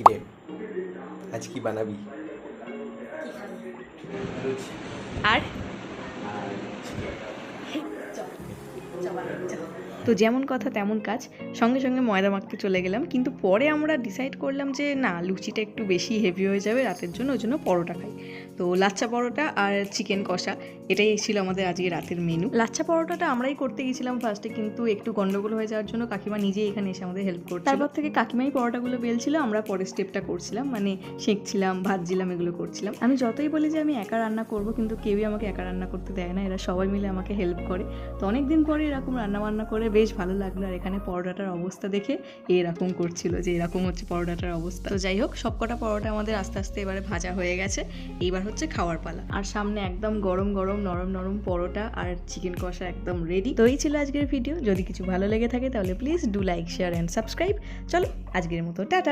কিরে আজ কি বানাবি? আর তো যেমন কথা তেমন কাজ, সঙ্গে সঙ্গে ময়দা মাখতে চলে গেলাম। কিন্তু পরে আমরা ডিসাইড করলাম যে না, লুচিটা একটু বেশি হেভি হয়ে যাবে রাতের জন্য, ওই জন্য পরোটা খাই। তো লাচ্ছা পরোটা আর চিকেন কষা, এটাই ছিল আমাদের আজকে রাতের মেনু। লাচ্ছা পরোটাটা আমরাই করতে গেছিলাম ফার্স্টে, কিন্তু একটু গন্ডগোল হয়ে যাওয়ার জন্য কাকিমা নিজেই এখানে এসে আমাদের হেল্প করছে। তারপর থেকে কাকিমাই পরোটাগুলো বেলছিল, আমরা পরের স্টেপটা করছিলাম, মানে সেঁকছিলাম, ভাজছিলাম, এগুলো করছিলাম। আমি যতই বলি যে আমি একা রান্না করব, কিন্তু কেউই আমাকে একা রান্না করতে দেয় না, এরা সবাই মিলে আমাকে হেল্প করে। তো অনেকদিন পরে এরকম রান্নাবান্না করে বেশ ভালো লাগলো। আর এখানে পরোটাটার অবস্থা দেখে এরকম করছিল যে এরকম হচ্ছে পরোটাটার অবস্থা। তো যাই হোক, সবকটা পরোটা আমাদের আস্তে আস্তে এবারে ভাজা হয়ে গেছে, এইবার হচ্ছে খাওয়ার পালা। আর সামনে একদম গরম গরম নরম নরম পরোটা আর চিকেন কষা একদম রেডি। তো এই ছিল আজকের ভিডিও। যদি কিছু ভালো লেগে থাকে তাহলে please do like, share and subscribe. চলো আজকের মতো টাটা।